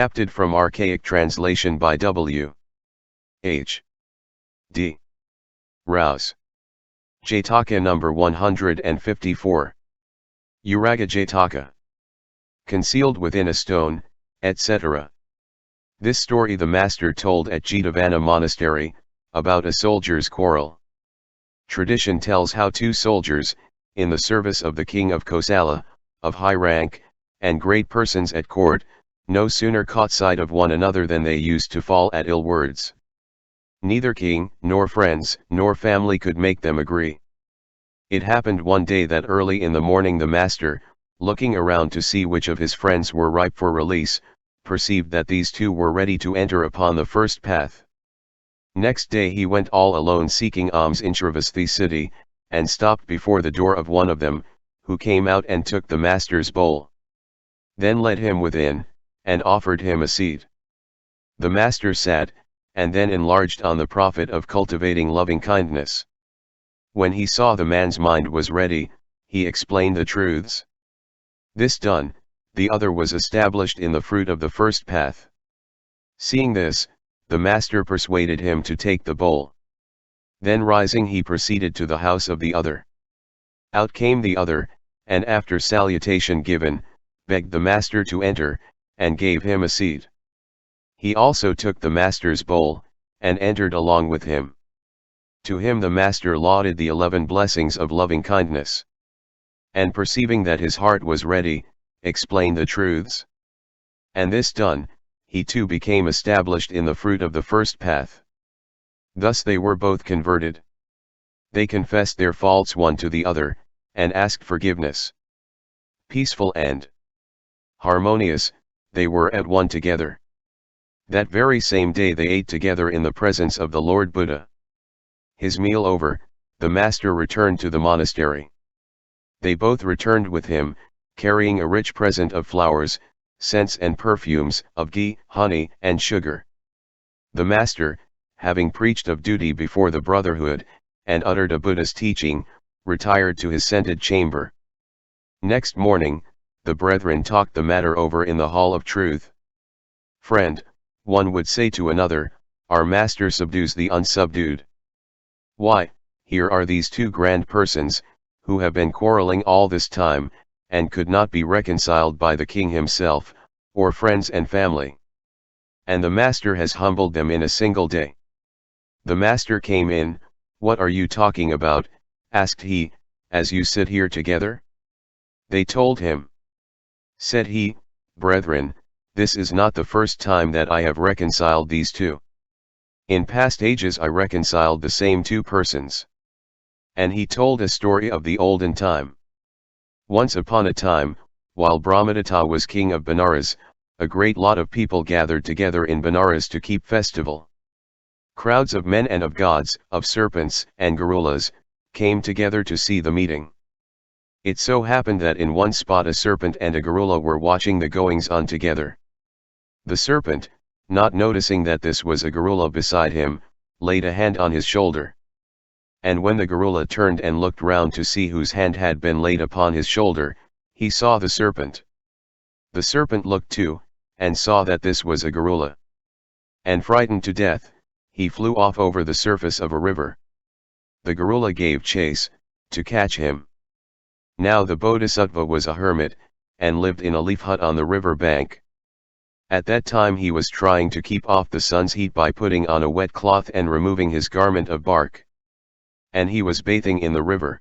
Adapted from archaic translation by W. H. D. Rhys. JATAKA number 154. Uraga JATAKA. Concealed within a stone, etc. This story the master told at Jetavana monastery, about a soldier's quarrel. Tradition tells how two soldiers, in the service of the king of Kosala, of high rank, and great persons at court, no sooner caught sight of one another than they used to fall at ill words. Neither king, nor friends, nor family could make them agree. It happened one day that early in the morning the master, looking around to see which of his friends were ripe for release, perceived that these two were ready to enter upon the first path. Next day he went all alone seeking alms in Shravasti city, and stopped before the door of one of them, who came out and took the master's bowl. Then led him within, and offered him a seat. The master sat, and then enlarged on the profit of cultivating lovingkindness. When he saw the man's mind was ready, he explained the truths. This done, the other was established in the fruit of the first path. Seeing this, the master persuaded him to take the bowl. Then rising he proceeded to the house of the other. Out came the other, and after salutation given, begged the master to enter, and gave him a seat. He also took the master's bowl, and entered along with him. To him the master lauded the 11 blessings of lovingkindness. And perceiving that his heart was ready, explained the truths. And this done, he too became established in the fruit of the first path. Thus they were both converted. They confessed their faults one to the other, and asked forgiveness. Peaceful and harmonious, they were at one together. That very same day they ate together in the presence of the Lord Buddha. His meal over, the master returned to the monastery. They both returned with him, carrying a rich present of flowers, scents and perfumes, of ghee, honey, and sugar. The master, having preached of duty before the brotherhood, and uttered a Buddha's teaching, retired to his scented chamber. Next morning, the brethren talked the matter over in the hall of truth. Friend, one would say to another, our master subdues the unsubdued. Why, here are these two grand persons, who have been quarreling all this time, and could not be reconciled by the king himself, or friends and family. And the master has humbled them in a single day. The master came in. What are you talking about, asked he, as you sit here together? They told him. Said he, brethren, this is not the first time that I have reconciled these two. In past ages I reconciled the same two persons. And he told a story of the olden time. Once upon a time, while Brahmadatta was king of Benares, a great lot of people gathered together in Benares to keep festival. Crowds of men and of gods, of serpents and gorillas, came together to see the meeting. It so happened that in one spot a serpent and a gorilla were watching the goings-on together. The serpent, not noticing that this was a gorilla beside him, laid a hand on his shoulder. And when the gorilla turned and looked round to see whose hand had been laid upon his shoulder, he saw the serpent. The serpent looked too, and saw that this was a gorilla. And frightened to death, he flew off over the surface of a river. The gorilla gave chase, to catch him. Now the bodhisattva was a hermit, and lived in a leaf hut on the river bank. At that time he was trying to keep off the sun's heat by putting on a wet cloth and removing his garment of bark. And he was bathing in the river.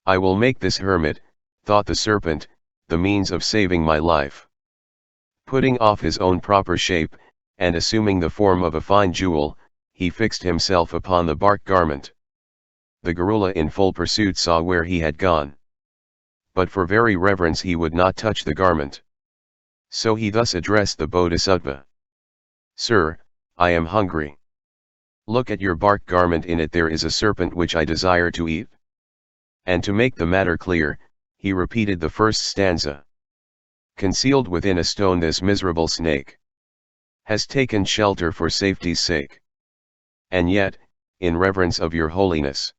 I will make this hermit, thought the serpent, the means of saving my life. Putting off his own proper shape, and assuming the form of a fine jewel, he fixed himself upon the bark garment. The gorilla in full pursuit saw where he had gone. But for very reverence he would not touch the garment. So he thus addressed the bodhisattva. Sir, I am hungry. Look at your bark garment, in it there is a serpent which I desire to eat. And to make the matter clear, he repeated the first stanza. Concealed within a stone this miserable snake has taken shelter for safety's sake. And yet, in reverence of your holiness,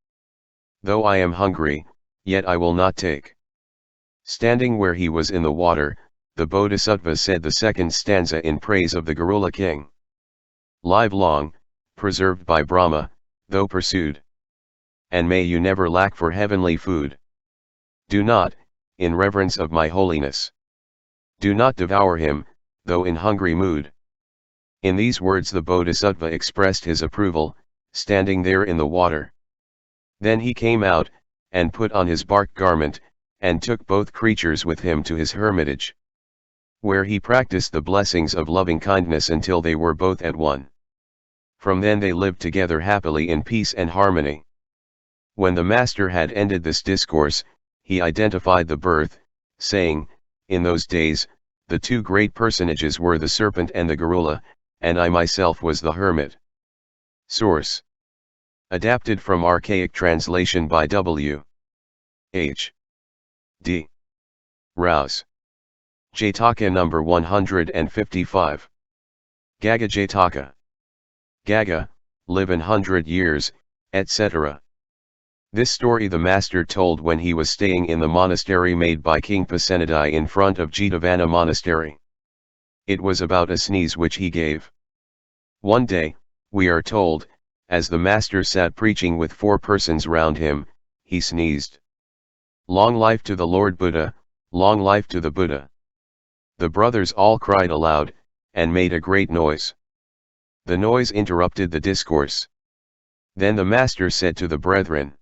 though I am hungry, yet I will not take. Standing where he was in the water, the Bodhisattva said the second stanza in praise of the Gorilla king. Live long, preserved by Brahma, though pursued. And may you never lack for heavenly food. Do not, in reverence of my holiness. Do not devour him, though in hungry mood. In these words the Bodhisattva expressed his approval, standing there in the water. Then he came out, and put on his bark garment, and took both creatures with him to his hermitage, where he practiced the blessings of loving-kindness until they were both at one. From then they lived together happily in peace and harmony. When the master had ended this discourse, he identified the birth, saying, "In those days, the two great personages were the serpent and the gorilla, and I myself was the hermit." Source: adapted from archaic translation by W. H. D. Rhys. JATAKA number 155. Gaga JATAKA. Gaga, live 100 years, etc. This story the master told when he was staying in the monastery made by King Pasenadi in front of Jetavana monastery. It was about a sneeze which he gave. One day, we are told, as the master sat preaching with 4 persons round him, he sneezed. "Long life to the Lord Buddha, long life to the Buddha." The brothers all cried aloud, and made a great noise. The noise interrupted the discourse. Then the master said to the brethren,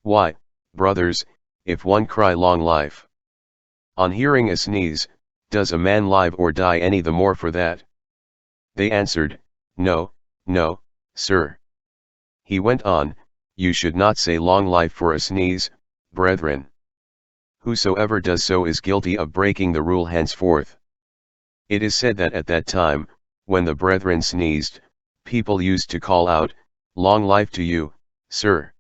"Why, brothers, if one cry long life, on hearing a sneeze, does a man live or die any the more for that?" They answered, "No, no, sir." He went on, "You should not say long life for a sneeze, brethren. Whosoever does so is guilty of breaking the rule henceforth." It is said that at that time, when the brethren sneezed, people used to call out, "Long life to you, sir."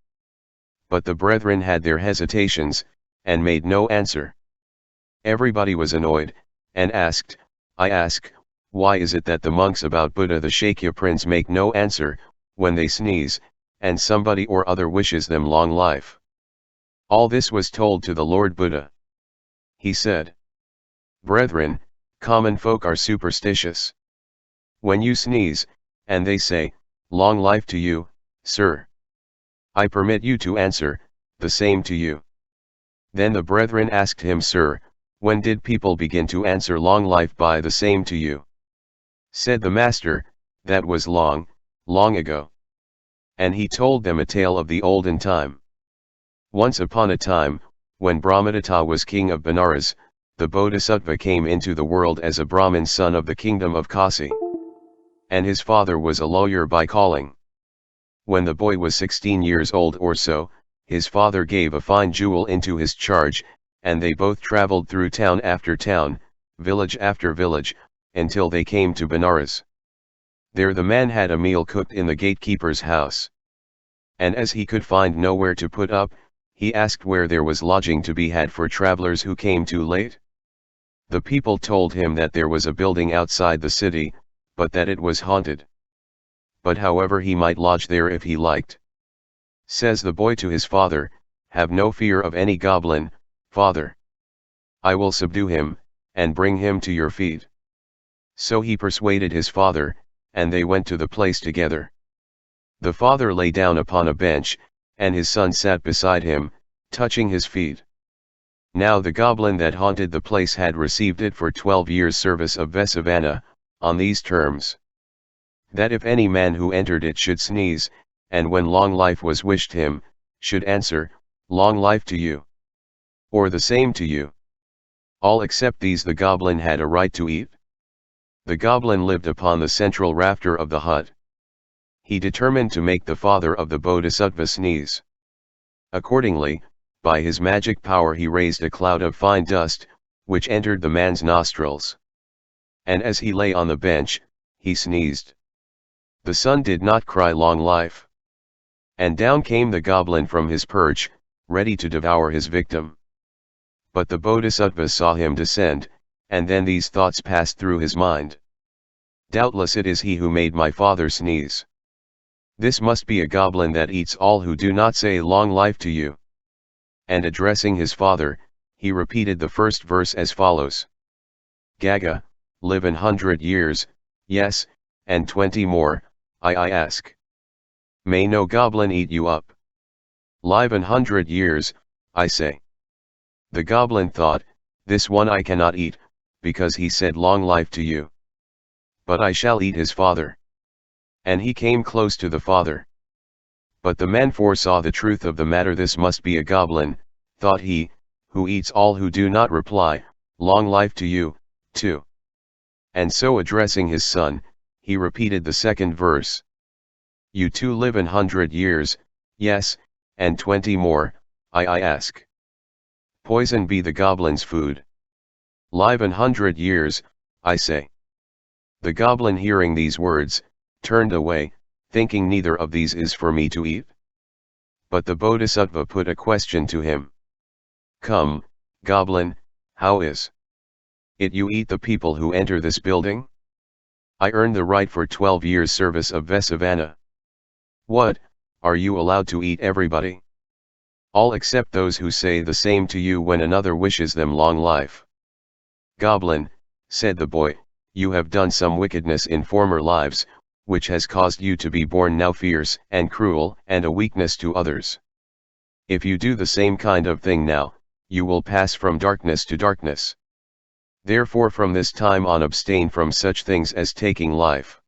But the brethren had their hesitations, and made no answer. Everybody was annoyed, and asked, "I ask, why is it that the monks about Buddha the Shakya prince make no answer, when they sneeze, and somebody or other wishes them long life?" All this was told to the Lord Buddha. He said, "Brethren, common folk are superstitious. When you sneeze, and they say, 'Long life to you, sir,' I permit you to answer, 'The same to you.'" Then the brethren asked him, "Sir, when did people begin to answer long life by 'the same to you'?" Said the master, "That was long, long ago." And he told them a tale of the olden time. Once upon a time, when Brahmadatta was king of Benares, the Bodhisattva came into the world as a Brahmin son of the kingdom of Kasi. And his father was a lawyer by calling. When the boy was 16 years old or so, his father gave a fine jewel into his charge, and they both traveled through town after town, village after village, until they came to Benares. There the man had a meal cooked in the gatekeeper's house. And as he could find nowhere to put up, he asked where there was lodging to be had for travelers who came too late. The people told him that there was a building outside the city, but that it was haunted. But however he might lodge there if he liked. Says the boy to his father, "Have no fear of any goblin, father. I will subdue him, and bring him to your feet." So he persuaded his father, and they went to the place together. The father lay down upon a bench, and his son sat beside him, touching his feet. Now the goblin that haunted the place had received it for 12 years' service of Vesavana, on these terms: that if any man who entered it should sneeze, and when long life was wished him, should answer, "Long life to you," or "The same to you." All except these the goblin had a right to eat. The goblin lived upon the central rafter of the hut. He determined to make the father of the Bodhisattva sneeze. Accordingly, by his magic power he raised a cloud of fine dust, which entered the man's nostrils. And as he lay on the bench, he sneezed. The son did not cry long life. And down came the goblin from his perch, ready to devour his victim. But the Bodhisattva saw him descend, and then these thoughts passed through his mind: "Doubtless it is he who made my father sneeze. This must be a goblin that eats all who do not say long life to you." And addressing his father, he repeated the first verse as follows: Gaga, live 100 years, yes, and 20 more, I ask. May no goblin eat you up. Live 100 years, I say. The goblin thought, this one I cannot eat, because he said long life to you. But I shall eat his father. And he came close to the father. But the man foresaw the truth of the matter. This must be a goblin, thought he, who eats all who do not reply, long life to you, too. And so addressing his son, he repeated the second verse. You too live 100 years, yes, and 20 more, I ask. Poison be the goblin's food. Live 100 years, I say. The goblin, hearing these words, turned away, thinking neither of these is for me to eat. But the Bodhisattva put a question to him. Come, goblin, how is it you eat the people who enter this building? I earned the right for 12 years' service of Vesavana. What, are you allowed to eat everybody? All except those who say the same to you when another wishes them long life. Goblin, said the boy, you have done some wickedness in former lives, which has caused you to be born now fierce and cruel and a weakness to others. If you do the same kind of thing now, you will pass from darkness to darkness. Therefore from this time on abstain from such things as taking life.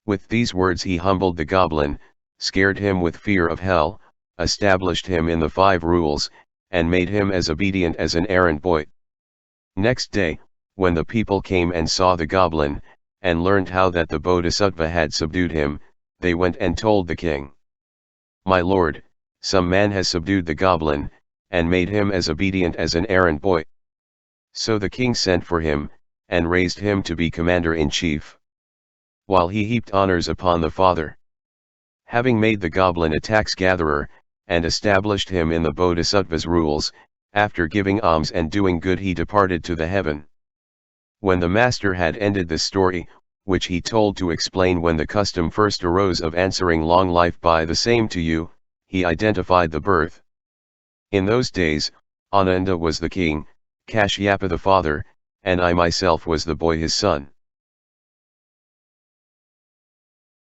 With these words he humbled the goblin, scared him with fear of hell, established him in the 5 rules, and made him as obedient as an errant boy. Next day, when the people came and saw the goblin, and learned how that the Bodhisattva had subdued him, they went and told the king. My lord, some man has subdued the goblin, and made him as obedient as an errant boy. So the king sent for him, and raised him to be commander-in-chief. While he heaped honors upon the father. Having made the goblin a tax-gatherer, and established him in the Bodhisattva's rules, after giving alms and doing good he departed to the heaven. When the master had ended this story, which he told to explain when the custom first arose of answering long life by the same to you, he identified the birth. In those days, Ananda was the king, Kashyapa the father, and I myself was the boy his son.